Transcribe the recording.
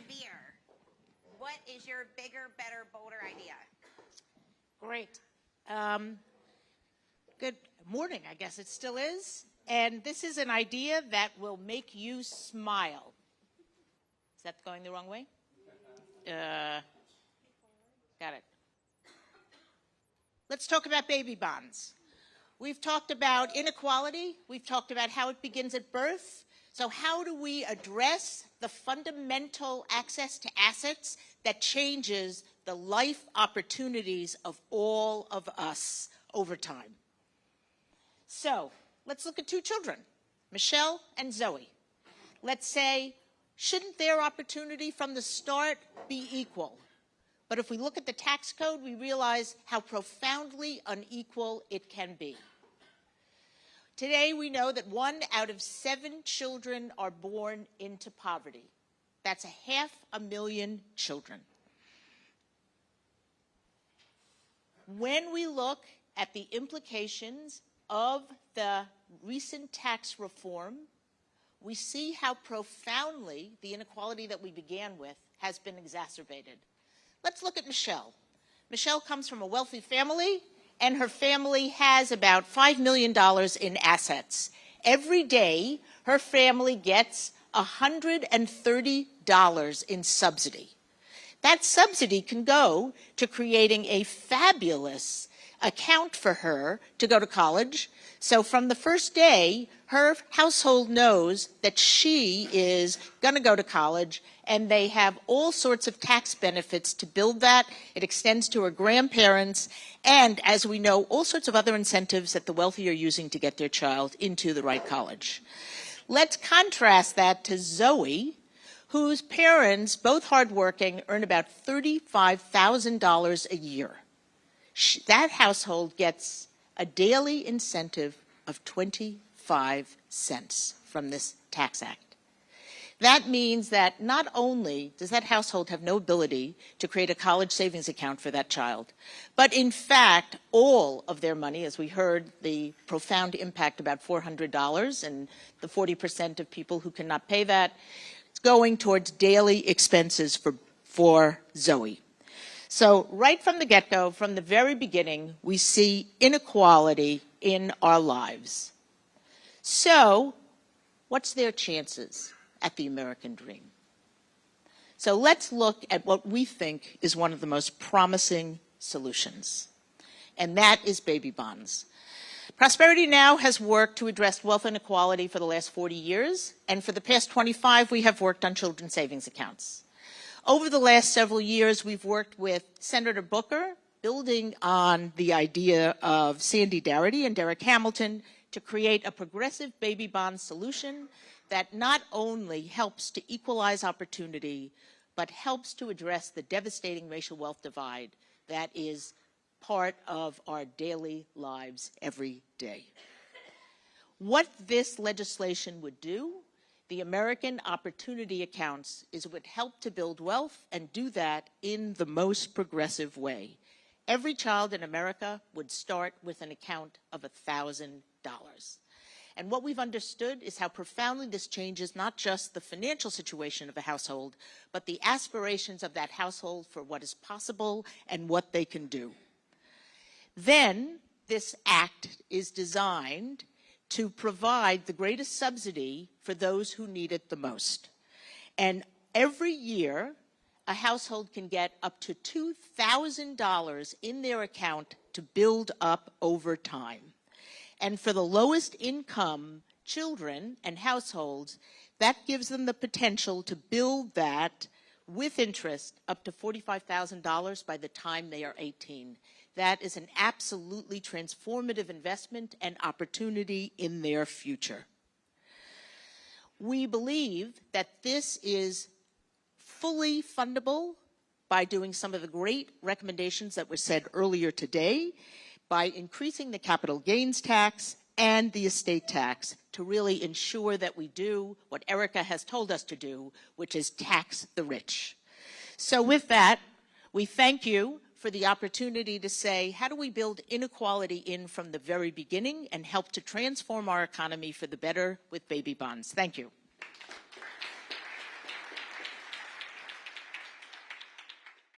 Levere, what is your bigger, better, bolder idea? Great. Good morning, I guess it still is. And this is an idea that will make you smile. Is that going the wrong way? Got it. Let's talk about baby bonds. We've talked about inequality. We've talked about how it begins at birth. So how do we address the fundamental access to assets that changes the life opportunities of all of us over time? So let's look at two children, Michelle and Zoe. Let's say, shouldn't their opportunity from the start be equal? But if we look at the tax code, we realize how profoundly unequal it can be. Today, we know that 1 out of 7 children are born into poverty. That's 500,000 children. When we look at the implications of the recent tax reform, we see how profoundly the inequality that we began with has been exacerbated. Let's look at Michelle. Michelle comes from a wealthy family, and her family has about $5 million in assets. Every day, her family gets $130 in subsidy. That subsidy can go to creating a fabulous account for her to go to college. So from the first day, her household knows that she is going to go to college, and they have all sorts of tax benefits to build that. It extends to her grandparents, and as we know, all sorts of other incentives that the wealthy are using to get their child into the right college. Let's contrast that to Zoe, whose parents, both hardworking, earn about $35,000 a year. That household gets a daily incentive of 25 cents from this tax act. That means that not only does that household have no ability to create a college savings account for that child, but in fact, all of their money, as we heard the profound impact about $400 and the 40% of people who cannot pay that, it's going towards daily expenses for Zoe. So right from the get-go, from the very beginning, we see inequality in our lives. So what's their chances at the American dream? So let's look at what we think is one of the most promising solutions, and that is baby bonds. Prosperity Now has worked to address wealth inequality for the last 40 years, and for the past 25, we have worked on children's savings accounts. Over the last several years, we've worked with Senator Booker, building on the idea of Sandy Darity and Derek Hamilton, to create a progressive baby bond solution that not only helps to equalize opportunity, but helps to address the devastating racial wealth divide that is part of our daily lives every day. What this legislation would do, the American Opportunity Accounts, is it would help to build wealth and do that in the most progressive way. Every child in America would start with an account of $1,000. And what we've understood is how profoundly this changes not just the financial situation of a household, but the aspirations of that household for what is possible and what they can do. Then this act is designed to provide the greatest subsidy for those who need it the most. And every year, a household can get up to $2,000 in their account to build up over time. And for the lowest income children and households, that gives them the potential to build that with interest up to $45,000 by the time they are 18. That is an absolutely transformative investment and opportunity in their future. We believe that this is fully fundable by doing some of the great recommendations that were said earlier today, by increasing the capital gains tax and the estate tax to really ensure that we do what Erica has told us to do, which is tax the rich. So with that, we thank you for the opportunity to say, how do we build inequality in from the very beginning and help to transform our economy for the better with baby bonds? Thank you.